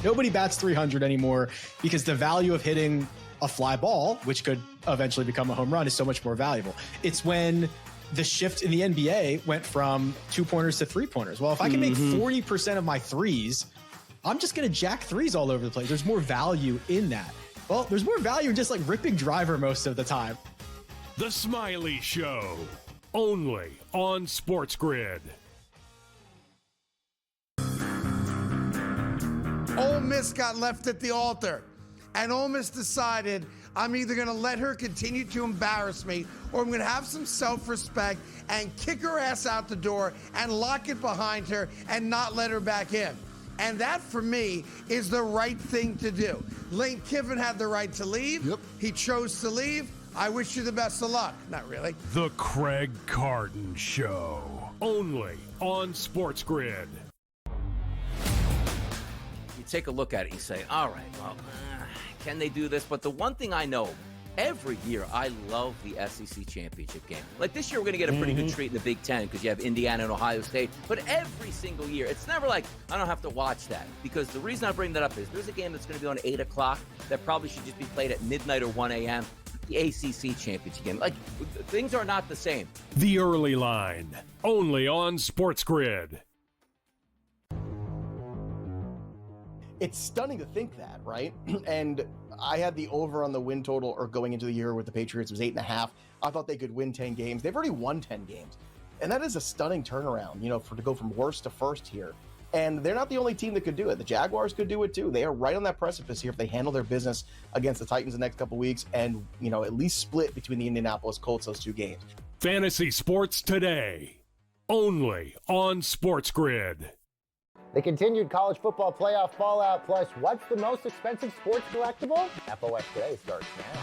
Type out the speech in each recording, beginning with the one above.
Nobody bats 300 anymore because the value of hitting a fly ball, which could eventually become a home run, is so much more valuable. It's when the shift in the NBA went from 2-pointers to 3-pointers. Well, if I can make 40% of my threes, I'm just going to jack threes all over the place. There's more value in that. Well, there's more value in just like ripping driver most of the time. The Smiley Show, only on SportsGrid. Ole Miss got left at the altar, and Ole Miss decided, I'm either going to let her continue to embarrass me, or I'm going to have some self-respect and kick her ass out the door and lock it behind her and not let her back in. And that, for me, is the right thing to do. Lane Kiffin had the right to leave. Yep. He chose to leave. I wish you the best of luck. Not really. The Craig Carton Show, only on SportsGrid. You take a look at it, you say, all right, well, can they do this? But the one thing I know, every year I love the SEC championship game. Like this year, we're going to get a pretty good treat in the Big Ten because you have Indiana and Ohio State. But every single year, it's never like I don't have to watch that. Because the reason I bring that up is there's a game that's going to be on 8 o'clock that probably should just be played at midnight or 1 a.m. The ACC championship game. Like, things are not the same. The Early Line, only on SportsGrid. It's stunning to think that, right? And I had the over on the win total, or going into the year with the Patriots, it was 8.5. I thought they could win 10 games. They've already won 10 games. And that is a stunning turnaround, to go from worst to first here. And they're not the only team that could do it. The Jaguars could do it too. They are right on that precipice here if they handle their business against the Titans the next couple weeks and, at least split between the Indianapolis Colts, those two games. Fantasy Sports Today, only on SportsGrid. The continued college football playoff fallout, plus what's the most expensive sports collectible? FOS Today starts now.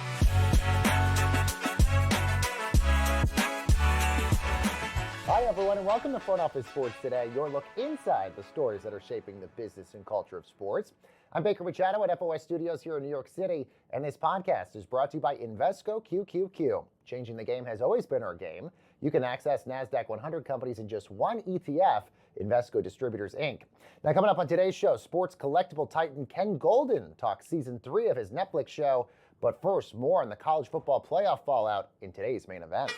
Hi, everyone, and welcome to Front Office Sports Today, your look inside the stories that are shaping the business and culture of sports. I'm Baker Machado at FOS Studios here in New York City, and this podcast is brought to you by Invesco QQQ. Changing the game has always been our game. You can access NASDAQ 100 companies in just one ETF, Invesco Distributors, Inc. Now, coming up on today's show, sports collectible titan Ken Golden talks season 3 of his Netflix show. But first, more on the college football playoff fallout in today's main event.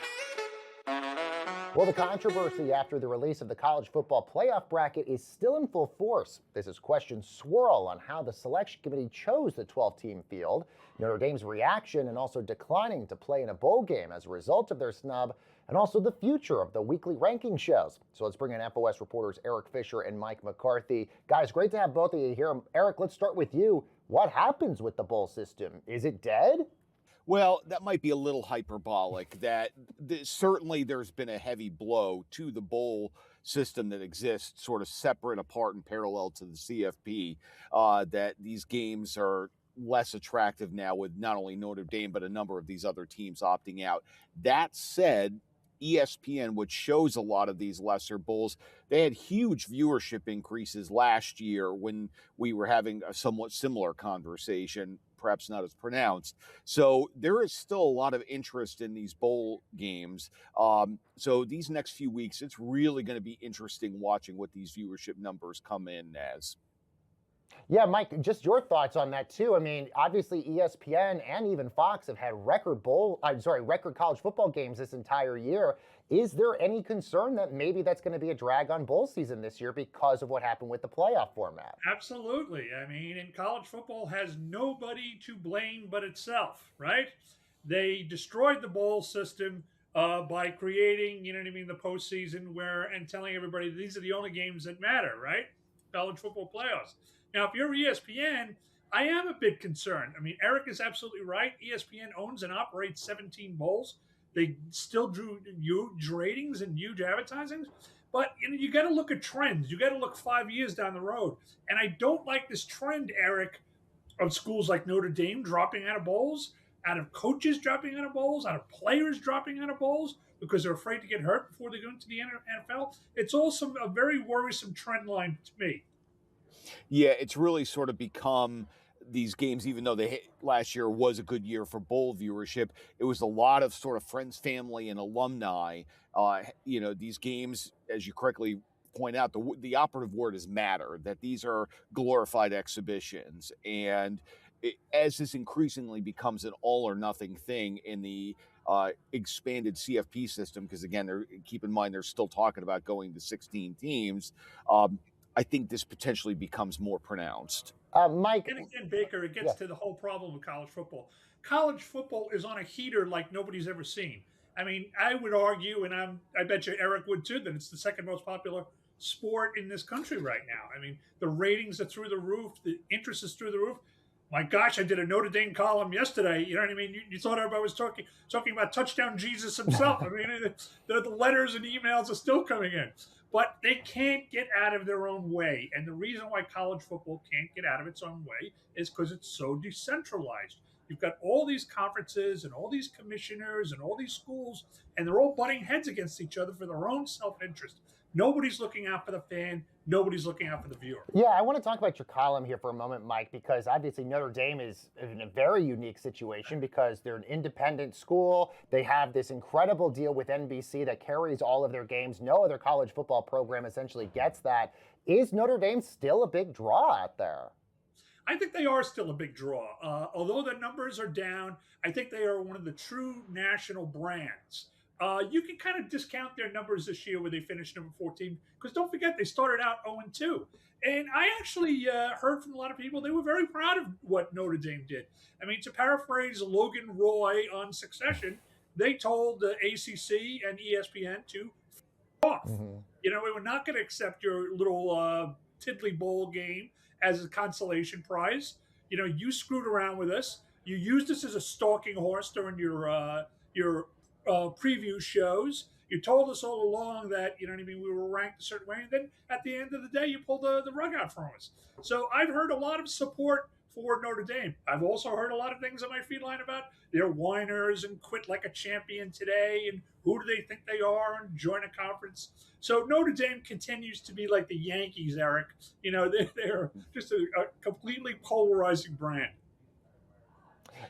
Well, the controversy after the release of the college football playoff bracket is still in full force. This is questions swirl on how the selection committee chose the 12-team field, Notre Dame's reaction, and also declining to play in a bowl game as a result of their snub, and also the future of the weekly ranking shows. So let's bring in FOS reporters Eric Fisher and Mike McCarthy. Guys, great to have both of you here. Eric, let's start with you. What happens with the bowl system? Is it dead? Well, that might be a little hyperbolic. Certainly there's been a heavy blow to the bowl system that exists, sort of separate, apart, and parallel to the CFP, that these games are less attractive now with not only Notre Dame, but a number of these other teams opting out. That said, ESPN, which shows a lot of these lesser bowls, they had huge viewership increases last year when we were having a somewhat similar conversation, perhaps not as pronounced. So there is still a lot of interest in these bowl games. So these next few weeks, it's really going to be interesting watching what these viewership numbers come in as. Yeah, Mike, just your thoughts on that too. I mean, obviously ESPN and even Fox have had record college football games this entire year. Is there any concern that maybe that's going to be a drag on bowl season this year because of what happened with the playoff format? Absolutely. I mean, and college football has nobody to blame but itself, right? They destroyed the bowl system by creating, the postseason and telling everybody these are the only games that matter, right? College football playoffs. Now, if you're ESPN, I am a bit concerned. I mean, Eric is absolutely right. ESPN owns and operates 17 bowls. They still drew huge ratings and huge advertising. But you got to look at trends. You got to look 5 years down the road. And I don't like this trend, Eric, of schools like Notre Dame dropping out of bowls, out of coaches dropping out of bowls, out of players dropping out of bowls because they're afraid to get hurt before they go into the NFL. It's also a very worrisome trend line to me. Yeah, it's really sort of become these games, even though last year was a good year for bowl viewership, it was a lot of sort of friends, family, and alumni. These games, as you correctly point out, the operative word is matter, that these are glorified exhibitions. And as this increasingly becomes an all or nothing thing in the expanded CFP system, because again, keep in mind, they're still talking about going to 16 teams. I think this potentially becomes more pronounced. Mike. And again, Baker, it gets to the whole problem with college football. College football is on a heater like nobody's ever seen. I mean, I would argue, and I bet you Eric would too, that it's the second most popular sport in this country right now. I mean, the ratings are through the roof, the interest is through the roof. My gosh, I did a Notre Dame column yesterday. You know what I mean? You thought everybody was talking about touchdown Jesus himself. I mean, the letters and emails are still coming in. But they can't get out of their own way. And the reason why college football can't get out of its own way is because it's so decentralized. You've got all these conferences and all these commissioners and all these schools, and they're all butting heads against each other for their own self-interest. Nobody's looking out for the fan. Nobody's looking out for the viewer. Yeah, I want to talk about your column here for a moment, Mike, because obviously Notre Dame is in a very unique situation because they're an independent school. They have this incredible deal with NBC that carries all of their games. No other college football program essentially gets that. Is Notre Dame still a big draw out there? I think they are still a big draw. Although the numbers are down, I think they are one of the true national brands. You can kind of discount their numbers this year where they finished number 14, because don't forget, they started out 0-2. And I actually heard from a lot of people, they were very proud of what Notre Dame did. I mean, to paraphrase Logan Roy on Succession, they told the ACC and ESPN to f off. Mm-hmm. You know, we were not going to accept your little Tiddly Bowl game as a consolation prize. You know, you screwed around with us. You used us as a stalking horse during your preview shows. You told us all along that, you know what I mean, we were ranked a certain way, and then at the end of the day, you pulled the rug out from us. So I've heard a lot of support for Notre Dame. I've also heard a lot of things on my feed line about they're whiners and quit like a champion today, and who do they think they are, and join a conference. So Notre Dame continues to be like the Yankees, Eric. You know, they're just a completely polarizing brand.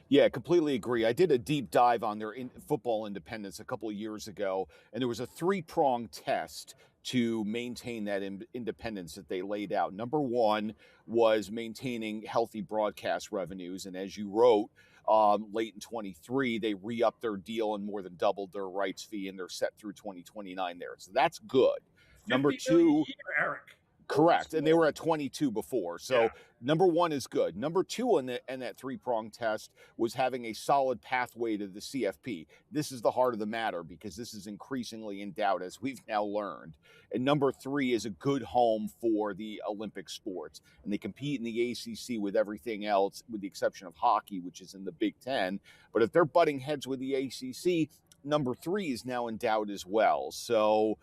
Yeah, completely agree. I did a deep dive on their football independence a couple of years ago, and there was a 3-pronged test to maintain that independence that they laid out. Number one was maintaining healthy broadcast revenues, and as you wrote, late in 23, they re-upped their deal and more than doubled their rights fee, and they're set through 2029 there. So that's good. Number two, Eric. Correct. And they were at 22 before. So number one is good. Number two in that 3-prong test was having a solid pathway to the CFP. This is the heart of the matter because this is increasingly in doubt, as we've now learned. And number three is a good home for the Olympic sports. And they compete in the ACC with everything else, with the exception of hockey, which is in the Big Ten. But if they're butting heads with the ACC, number three is now in doubt as well. So,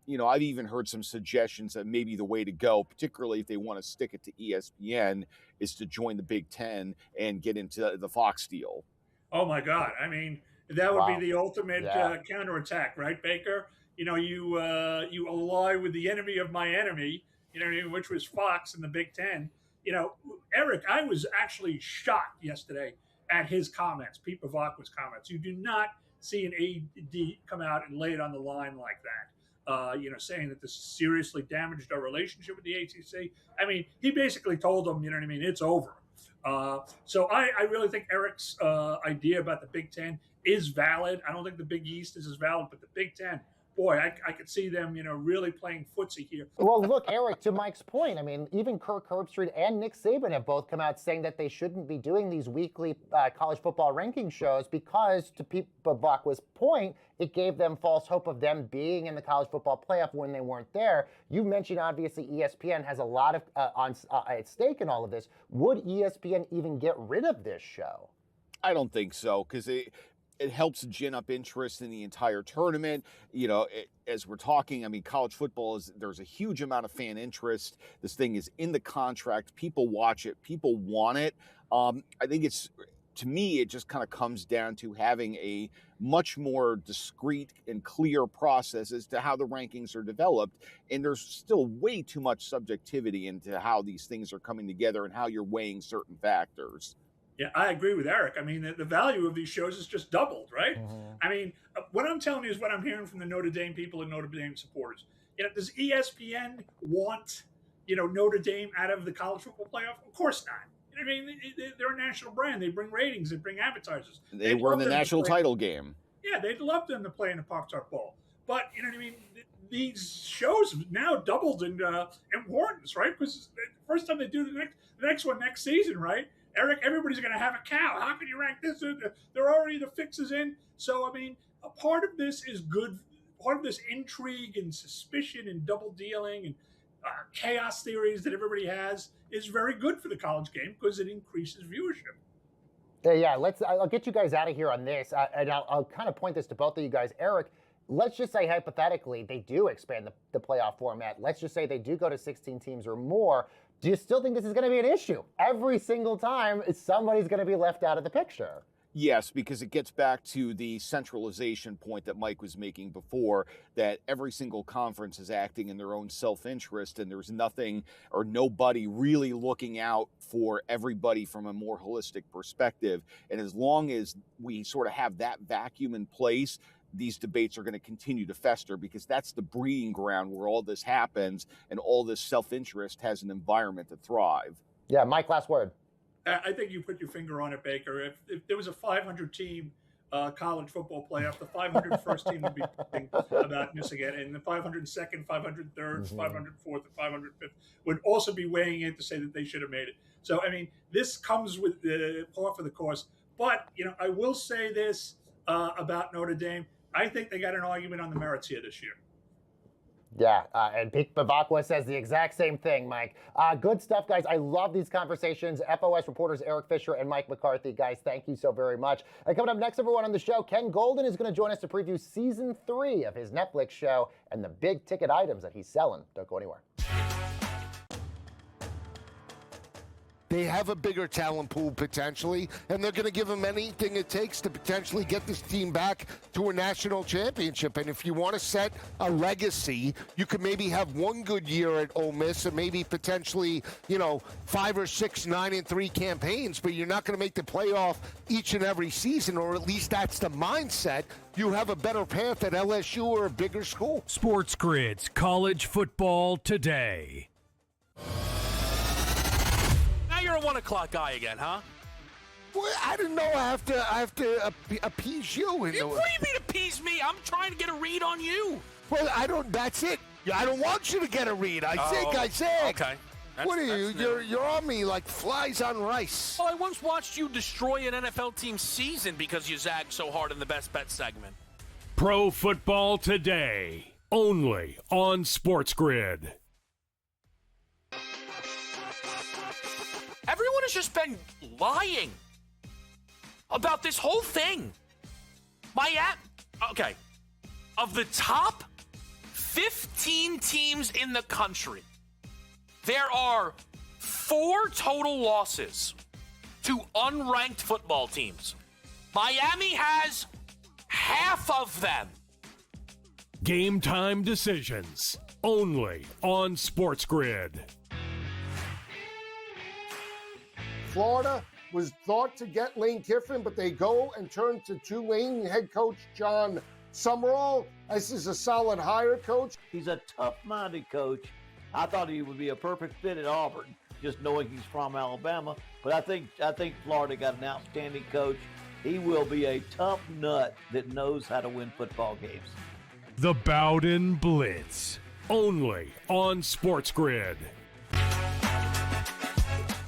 you know, I've even heard some suggestions that maybe the way to go, particularly if they want to stick it to ESPN, is to join the Big Ten and get into the Fox deal. Oh, my God. I mean, that would be the ultimate counterattack, right, Baker? You know, you ally with the enemy of my enemy, you know, which was Fox and the Big Ten. You know, Eric, I was actually shocked yesterday at his comments, Pete Bavacqua's comments. You do not see an AD come out and lay it on the line like that. You know, saying that this seriously damaged our relationship with the ACC. I mean, he basically told them, you know what I mean, it's over. So I really think Eric's idea about the Big Ten is valid. I don't think the Big East is as valid, but the Big Ten, boy, I could see them, you know, really playing footsie here. Well, look, Eric, to Mike's point, I mean, even Kirk Herbstreit and Nick Saban have both come out saying that they shouldn't be doing these weekly college football ranking shows because, to Pete Bavacqua's point, it gave them false hope of them being in the college football playoff when they weren't there. You mentioned, obviously, ESPN has a lot of at stake in all of this. Would ESPN even get rid of this show? I don't think so, because it helps gin up interest in the entire tournament. You know, as we're talking, I mean, college football there's a huge amount of fan interest. This thing is in the contract. People watch it. People want it. I think to me, it just kind of comes down to having a much more discreet and clear process as to how the rankings are developed. And there's still way too much subjectivity into how these things are coming together and how you're weighing certain factors. Yeah, I agree with Eric. I mean, the value of these shows is just doubled, right? Mm-hmm. I mean, what I'm telling you is what I'm hearing from the Notre Dame people and Notre Dame supporters. Does ESPN want, Notre Dame out of the college football playoff? Of course not. I mean, they're a national brand. They bring ratings. They bring advertisers. They were in the national title game. Yeah, they'd love them to play in the Pop-Tart Bowl. But, these shows have now doubled in importance, right? Because the first time they do the next one next season, right? Eric, everybody's going to have a cow. How can you rank this? There are already the fixes in. So, a part of this is good. Part of this intrigue and suspicion and double dealing and chaos theories that everybody has is very good for the college game because it increases viewership. Yeah, I'll get you guys out of here on this, and I'll kind of point this to both of you guys. Eric, let's just say hypothetically they do expand the playoff format. Let's just say they do go to 16 teams or more. Do you still think this is going to be an issue? Every single time somebody's going to be left out of the picture. Yes, because it gets back to the centralization point that Mike was making before, that every single conference is acting in their own self-interest, and there's nothing or nobody really looking out for everybody from a more holistic perspective. And as long as we sort of have that vacuum in place, these debates are going to continue to fester, because that's the breeding ground where all this happens and all this self-interest has an environment to thrive. Yeah, Mike, last word. I think you put your finger on it, Baker. If there was a 500-team college football playoff, the 501st team would be thinking about missing it, and the 502nd, 503rd, 504th, and 505th would also be weighing in to say that they should have made it. So, this comes with the par for the course. But, I will say this about Notre Dame. I think they got an argument on the merits here this year. Yeah, and Pete Bavacqua says the exact same thing, Mike. Good stuff, guys. I love these conversations. FOS reporters Eric Fisher and Mike McCarthy. Guys, thank you so very much. And coming up next, everyone, on the show, Ken Golden is going to join us to preview Season 3 of his Netflix show and the big-ticket items that he's selling. Don't go anywhere. They have a bigger talent pool potentially, and they're going to give them anything it takes to potentially get this team back to a national championship. And if you want to set a legacy, you could maybe have one good year at Ole Miss and maybe potentially, 5 or 6 9-3 campaigns, but you're not going to make the playoff each and every season, or at least that's the mindset. You have a better path at LSU or a bigger school. SportsGrid's College Football Today. You're a 1 o'clock guy again, huh? Well, I didn't know I have to appease you. What do you mean appease me? I'm trying to get a read on you. Well, that's it. I don't want you to get a read. I said. Okay. What are you? You're on me like flies on rice. Well, I once watched you destroy an NFL team's season because you zagged so hard in the Best Bet segment. Pro Football Today, only on SportsGrid. Everyone has just been lying about this whole thing. Okay. Of the top 15 teams in the country, there are 4 total losses to unranked football teams. Miami has half of them. Game time decisions, only on SportsGrid. Florida was thought to get Lane Kiffin, but they go and turn to Tulane head coach John Summerall. This is a solid hire, coach. He's a tough-minded coach. I thought he would be a perfect fit at Auburn, just knowing he's from Alabama. But I think Florida got an outstanding coach. He will be a tough nut that knows how to win football games. The Bowden Blitz, only on SportsGrid.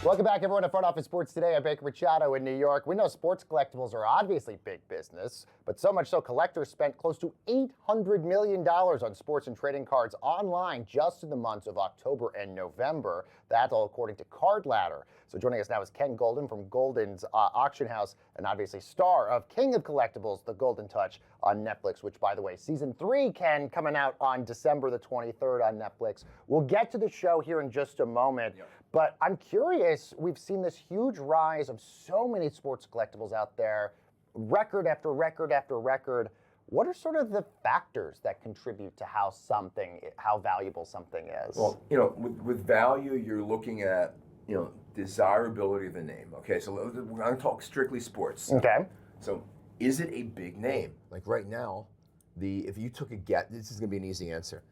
Welcome back, everyone, to Front Office Sports Today. I'm Baker Machado in New York. We know sports collectibles are obviously big business, but so much so collectors spent close to $800 million on sports and trading cards online just in the months of October and November. That's all according to Card Ladder. So joining us now is Ken Golden from Golden's Auction House, and obviously star of King of Collectibles, The Golden Touch on Netflix, which, by the way, Season 3, Ken, coming out on December the 23rd on Netflix. We'll get to the show here in just a moment. Yep. But I'm curious, we've seen this huge rise of so many sports collectibles out there, record after record after record. What are sort of the factors that contribute to how valuable something is? Well, with value, you're looking at, desirability of the name. Okay, so we're going to talk strictly sports. Okay. So is it a big name? Like right now, if you took a guess, this is going to be an easy answer.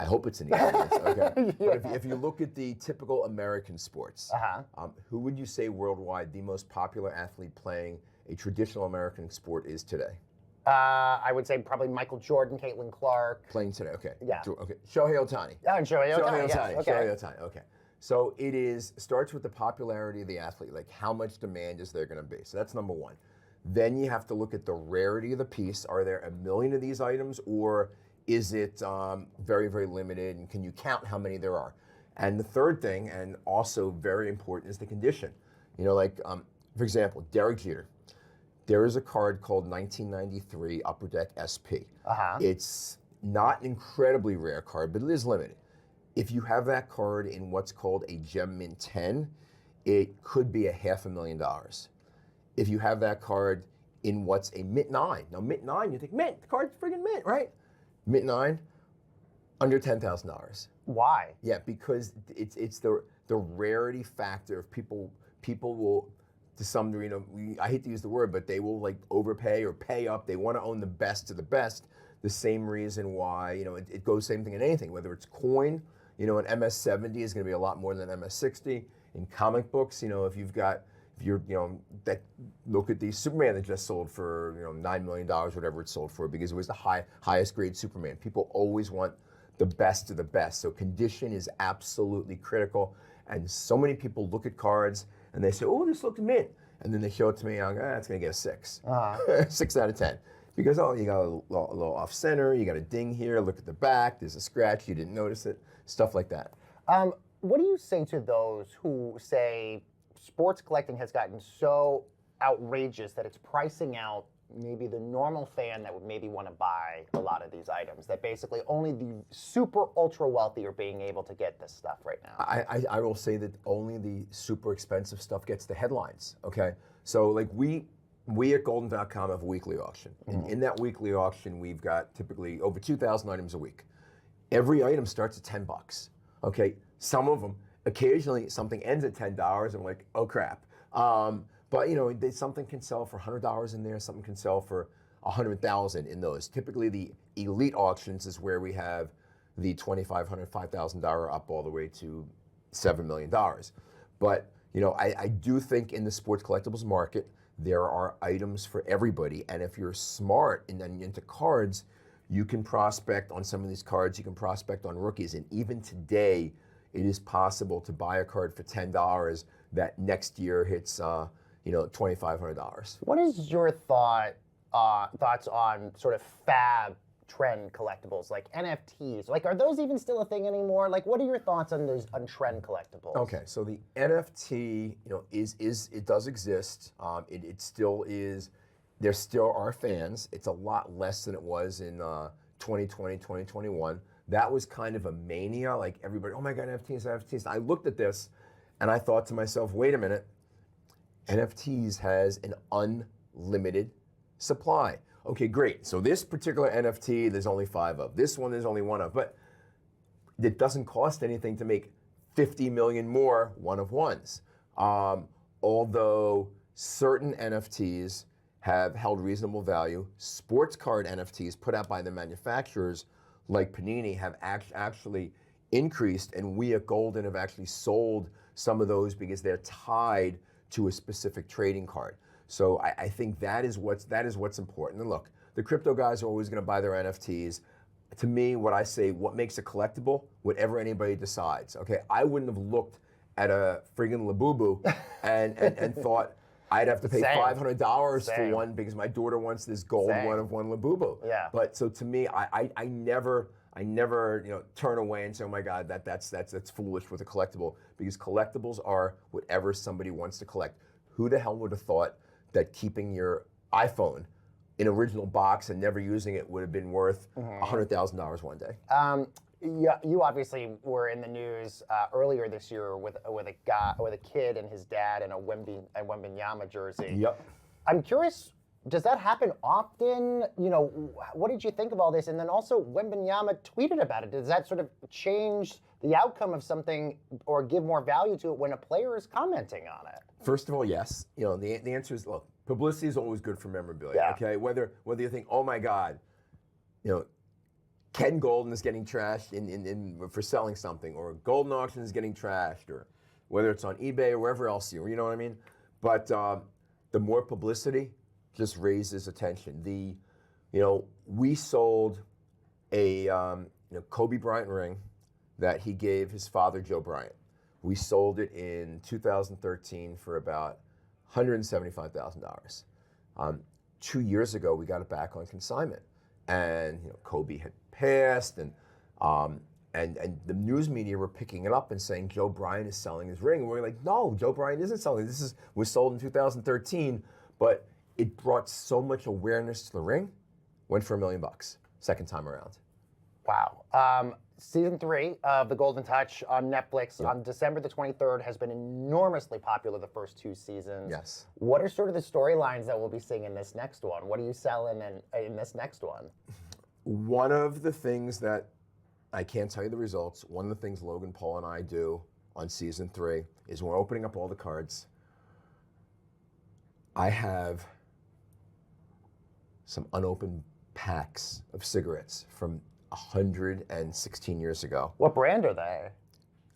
I hope it's in the audience. Okay. But if you look at the typical American sports, who would you say worldwide the most popular athlete playing a traditional American sport is today? I would say probably Michael Jordan, Caitlin Clark. Playing today, okay. Yeah. Okay. Shohei Ohtani. Oh, and Shohei Ohtani, yes. Okay. Shohei Ohtani, okay. So starts with the popularity of the athlete, like how much demand is there going to be? So that's number one. Then you have to look at the rarity of the piece. Are there a million of these items, or is it very, very limited, and can you count how many there are? And the third thing, and also very important, is the condition. You know, like, for example, Derek Jeter. There is a card called 1993 Upper Deck SP. It's not an incredibly rare card, but it is limited. If you have that card in what's called a Gem Mint 10, it could be $500,000. If you have that card in what's a Mint 9, now Mint 9, you think, Mint, the card's friggin' Mint, right? Mint 9, under $10,000. Why? Yeah, because it's the rarity factor of people will, to some degree, I hate to use the word, but they will like overpay or pay up. They want to own the best of the best. The same reason why, it goes same thing in anything, whether it's coin, an MS-70 is going to be a lot more than an MS-60. In comic books, look at the Superman that just sold for, $9 million, whatever it sold for, because it was the highest grade Superman. People always want the best of the best. So condition is absolutely critical. And so many people look at cards and they say, oh, this looks mint. And then they show it to me, I'm like, it's going to get a 6. 6 out of 10. Because, you got a little off center, you got a ding here, look at the back, there's a scratch, you didn't notice it, stuff like that. What do you say to those who say sports collecting has gotten so outrageous that it's pricing out maybe the normal fan that would maybe want to buy a lot of these items, that basically only the super ultra wealthy are being able to get this stuff right now? I will say that only the super expensive stuff gets the headlines, okay? So like we at golden.com have a weekly auction. And in that weekly auction, we've got typically over 2,000 items a week. Every item starts at $10, okay? Some of them, occasionally something ends at $10, I'm like, oh crap. But something can sell for $100 in there, something can sell for $100,000 in those. Typically the elite auctions is where we have the $2,500, $5,000 up all the way to $7 million. But I do think in the sports collectibles market, there are items for everybody. And if you're smart and then into cards, you can prospect on some of these cards, you can prospect on rookies. And even today, it is possible to buy a card for $10 that next year hits $2,500. What is your thoughts on sort of fab trend collectibles, like NFTs? Like, are those even still a thing anymore? Like, what are your thoughts on trend collectibles? Okay, so the NFT, it does exist. It still is. There still are fans. It's a lot less than it was in 2020, 2021. That was kind of a mania. Like everybody, oh my God, NFTs, NFTs. I looked at this and I thought to myself, wait a minute. NFTs has an unlimited supply. Okay, great. So this particular NFT, there's only 5 of. This one, there's only 1 of. But it doesn't cost anything to make 50 million more one-of-ones. Although certain NFTs have held reasonable value, sports card NFTs put out by the manufacturers, like Panini, have actually increased, and we at Golden have actually sold some of those because they're tied to a specific trading card. So I think that is what's important. And look, the crypto guys are always going to buy their NFTs. To me, what makes a collectible? Whatever anybody decides. Okay, I wouldn't have looked at a friggin' Labubu and thought I'd have to pay $500 for one because my daughter wants this gold one-of-one Labubu. Yeah. But so to me, I never turn away and say, oh my God, that's foolish with a collectible, because collectibles are whatever somebody wants to collect. Who the hell would have thought that keeping your iPhone in original box and never using it would have been worth $100,000 one day? Yeah, you obviously were in the news earlier this year with a kid and his dad in a Wembanyama jersey. Yep. I'm curious, does that happen often? What did you think of all this? And then also, Wembanyama tweeted about it. Does that sort of change the outcome of something or give more value to it when a player is commenting on it? First of all, yes. The answer is, look, publicity is always good for memorabilia. Yeah. Okay, whether you think, oh my God, Ken Golden is getting trashed for selling something, or Golden Auction is getting trashed, or whether it's on eBay or wherever else you know what I mean? But the more publicity just raises attention. We sold a Kobe Bryant ring that he gave his father, Joe Bryant. We sold it in 2013 for about $175,000. 2 years ago, we got it back on consignment, and Kobe had passed, and the news media were picking it up and saying Joe Bryant is selling his ring. And we're like, no, Joe Bryant isn't selling. This was sold in 2013, but it brought so much awareness to the ring. Went for $1 million second time around. Wow. Season 3 of The Golden Touch on Netflix on December the 23rd has been enormously popular the first 2 seasons. Yes. What are sort of the storylines that we'll be seeing in this next one? What are you selling in this next one? One of the things that, I can't tell you the results, one of the things Logan Paul and I do on season 3 is when we're opening up all the cards, I have some unopened packs of cigarettes from 116 years ago. What brand are they?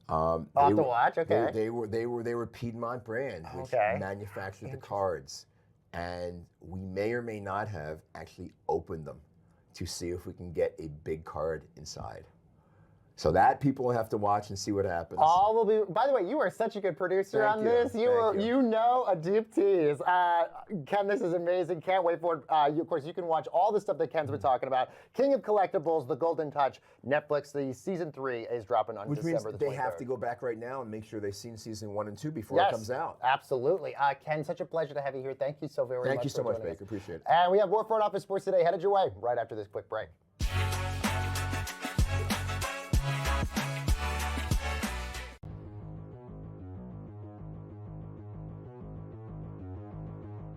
I'll have to watch. Okay. They were Piedmont brand, which manufactured the cards, and we may or may not have actually opened them to see if we can get a big card inside. So that people have to watch and see what happens. All will be. By the way, you are such a good producer on this. You know a deep tease. Ken, this is amazing. Can't wait for it. Of course, you can watch all the stuff that Ken's been talking about. King of Collectibles, The Golden Touch, Netflix. The season 3 is dropping on December the 23rd. Which means they have to go back right now and make sure they've seen season 1 and 2 before it comes out. Absolutely. Ken, such a pleasure to have you here. Thank you so very much. Thank you so much, Baker. Appreciate it. And we have more Front Office Sports Today headed your way right after this quick break.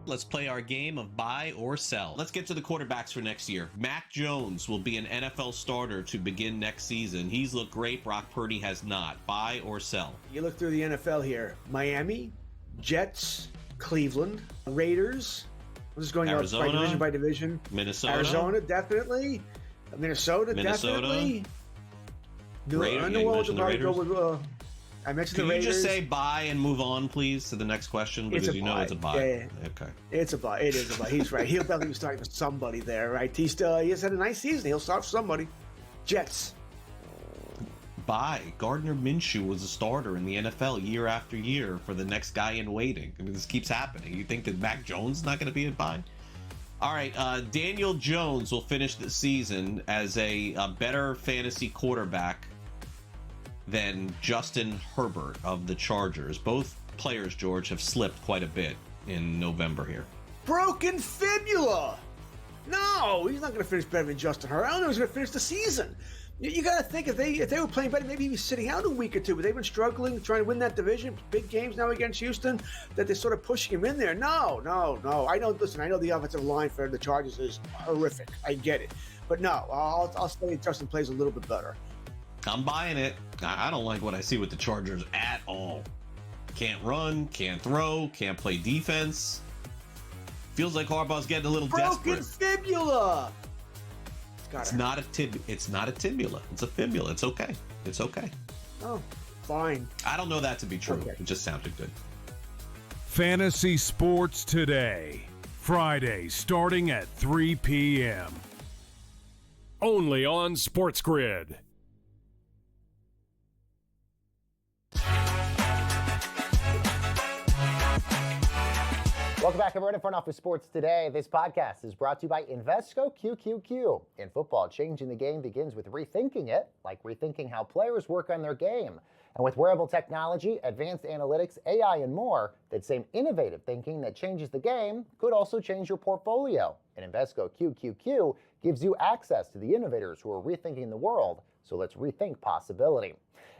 Let's play our game of buy or sell. Let's get to the quarterbacks for next year. Mac Jones will be an NFL starter to begin next season. He's looked great. Brock Purdy has not. Buy or sell? You look through the NFL here. Miami, Jets, Cleveland, Raiders. I'm just going Arizona, by division. Minnesota. Arizona, definitely. Minnesota, definitely. Raiders. I mentioned Can the Raiders. you just say buy and move on, please, to the next question? Because you know it's a buy. Yeah. Okay. It's a buy. It is a buy. He's right. He'll definitely be starting for somebody there, right? He has had a nice season. He'll start for somebody. Jets. Buy. Gardner Minshew was a starter in the NFL year after year for the next guy in waiting. I mean, this keeps happening. You think that Mac Jones is not going to be a buy? All right. Daniel Jones will finish the season as a better fantasy quarterback than Justin Herbert of the Chargers. Both players, George, have slipped quite a bit in November here. Broken fibula. No, he's not going to finish better than Justin Herbert. I don't know he's going to finish the season. You got to think if they were playing better, maybe he'd be sitting out a week or two. But they've been struggling, trying to win that division. Big games now against Houston, that they're sort of pushing him in there. No. I know the offensive line for the Chargers is horrific. I get it, but no, I'll say Justin plays a little bit better. I'm buying it. I don't like what I see with the Chargers at all. Can't run, can't throw, can't play defense. Feels like Harbaugh's getting a little desperate. Broken fibula. It's not a tibula. It's a fibula. It's okay. It's okay. Oh, fine. I don't know that to be true. Okay. It just sounded good. Fantasy Sports Today. Friday, starting at 3 p.m. Only on SportsGrid. Welcome back, everyone, to Front Office Sports Today. This podcast is brought to you by Invesco QQQ. In football, changing the game begins with rethinking it, like rethinking how players work on their game. And with wearable technology, advanced analytics, AI, and more, that same innovative thinking that changes the game could also change your portfolio. And Invesco QQQ gives you access to the innovators who are rethinking the world. So let's rethink possibility.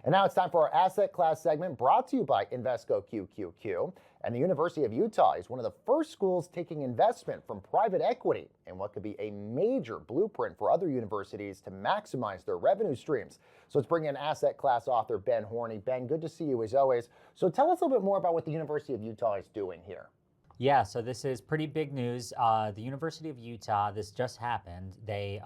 And now it's time for our asset class segment brought to you by Invesco QQQ. And the University of Utah is one of the first schools taking investment from private equity in what could be a major blueprint for other universities to maximize their revenue streams. So let's bring in asset class author Ben Horney. Ben, good to see you as always. So tell us a little bit more about what the University of Utah is doing here. Yeah, so this is pretty big news. The University of Utah, this just happened. They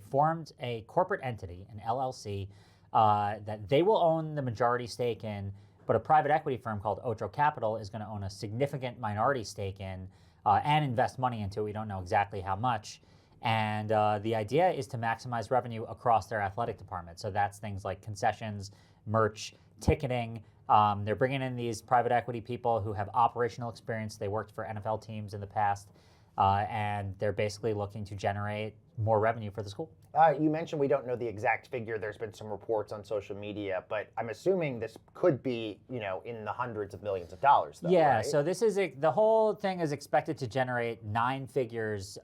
formed a corporate entity, an LLC, that they will own the majority stake in, but a private equity firm called Otro Capital is going to own a significant minority stake in and invest money into it. We don't know exactly how much. And the idea is to maximize revenue across their athletic department. So that's things like concessions, merch, ticketing. They're bringing in these private equity people who have operational experience. They worked for NFL teams in the past, and they're basically looking to generate more revenue for the school. You mentioned we don't know the exact figure. There's been some reports on social media, but I'm assuming this could be, in the hundreds of millions of dollars, though, Yeah, right? so this is the whole thing is expected to generate 9 figures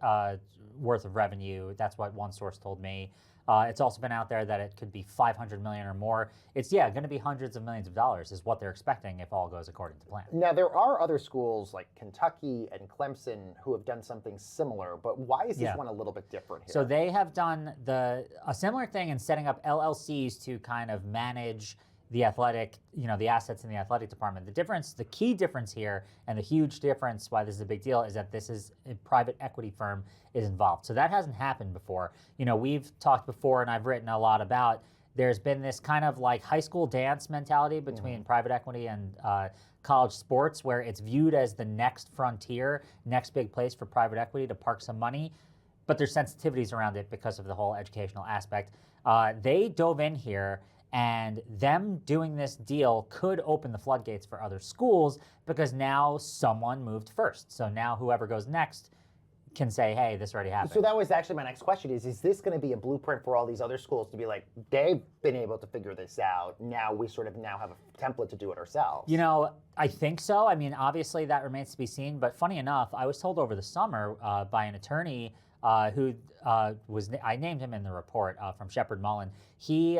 worth of revenue. That's what one source told me. It's also been out there that it could be 500 million or more. It's going to be hundreds of millions of dollars is what they're expecting if all goes according to plan. Now, there are other schools like Kentucky and Clemson who have done something similar, but why is this one a little bit different here? So they have done a similar thing in setting up LLCs to kind of manage the athletic, the assets in the athletic department. The key difference here, and the huge difference why this is a big deal, is that this is a private equity firm is involved. So that hasn't happened before. We've talked before, and I've written a lot about, there's been this kind of like high school dance mentality between private equity and college sports, where it's viewed as the next frontier, next big place for private equity to park some money. But there's sensitivities around it because of the whole educational aspect. They dove in here, and them doing this deal could open the floodgates for other schools because now someone moved first. So now whoever goes next can say, hey, this already happened. So that was actually my next question is this going to be a blueprint for all these other schools to be like, they've been able to figure this out. Now we sort of have a template to do it ourselves. I think so. I mean, obviously that remains to be seen. But funny enough, I was told over the summer by an attorney who I named him in the report from Shepard Mullen. He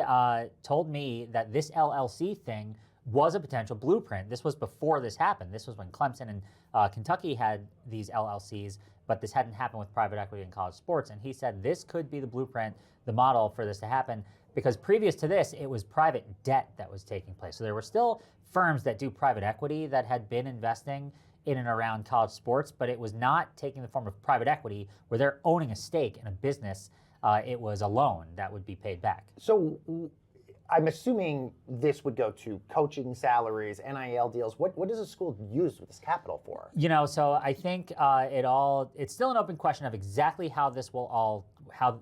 told me that this LLC thing was a potential blueprint. This was before this happened. This was when Clemson and Kentucky had these LLCs, but this hadn't happened with private equity in college sports. And he said this could be the blueprint, the model for this to happen, because previous to this, it was private debt that was taking place. So there were still firms that do private equity that had been investing in and around college sports, but it was not taking the form of private equity where they're owning a stake in a business. It was a loan that would be paid back. So I'm assuming this would go to coaching salaries, NIL deals. What does a school use this capital for? So I think it's still an open question of exactly how this will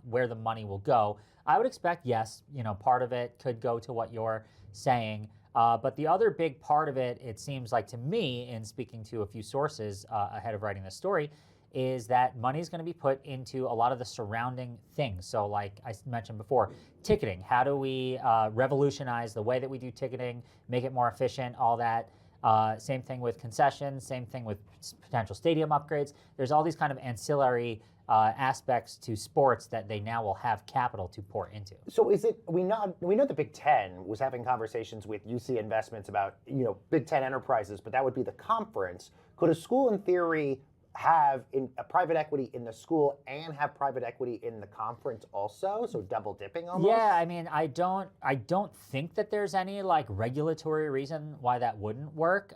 where the money will go. I would expect, yes, part of it could go to what you're saying. But the other big part of it, it seems like to me, in speaking to a few sources ahead of writing this story, is that money is going to be put into a lot of the surrounding things. So like I mentioned before, ticketing. How do we revolutionize the way that we do ticketing, make it more efficient, all that. Same thing with concessions, same thing with potential stadium upgrades. There's all these kind of ancillary aspects to sports that they now will have capital to pour into. So is it, we know the Big Ten was having conversations with UC Investments about, Big Ten enterprises, but that would be the conference. Could a school in theory have a private equity in the school and have private equity in the conference also? So double dipping almost? Yeah, I mean, I don't think that there's any like regulatory reason why that wouldn't work.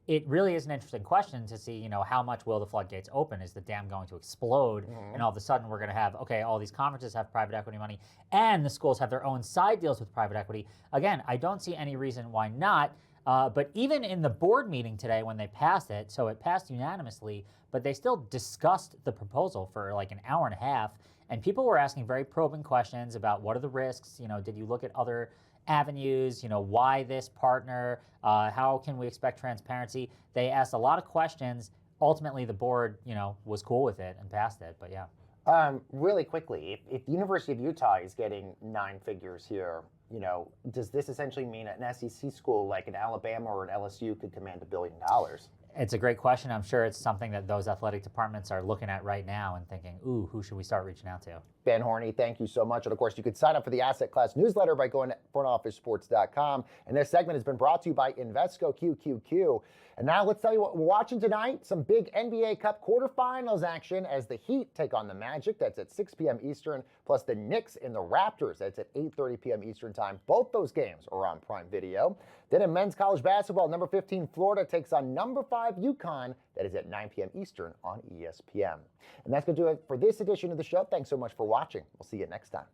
It really is an interesting question to see, how much will the floodgates open? Is the dam going to explode? And all of a sudden we're going to have, all these conferences have private equity money and the schools have their own side deals with private equity. Again, I don't see any reason why not. But even in the board meeting today when they passed it, so it passed unanimously, but they still discussed the proposal for like an hour and a half. And people were asking very probing questions about what are the risks? Did you look at other avenues? Why this partner? How can we expect transparency? They asked a lot of questions. Ultimately, the board, was cool with it and passed it. But yeah. Really quickly, if the University of Utah is getting 9 figures here, does this essentially mean an SEC school like an Alabama or an LSU could command $1 billion? It's a great question. I'm sure it's something that those athletic departments are looking at right now and thinking, ooh, who should we start reaching out to? Ben Horney, thank you so much. And of course, you can sign up for the Asset Class newsletter by going to frontofficesports.com. And this segment has been brought to you by Invesco QQQ. And now let's tell you what we're watching tonight. Some big NBA Cup quarterfinals action as the Heat take on the Magic. That's at 6 p.m. Eastern. Plus the Knicks and the Raptors. That's at 8:30 p.m. Eastern time. Both those games are on Prime Video. Then in men's college basketball, number 15 Florida takes on number 5 UConn. That is at 9 p.m. Eastern on ESPN. And that's going to do it for this edition of the show. Thanks so much for watching. We'll see you next time.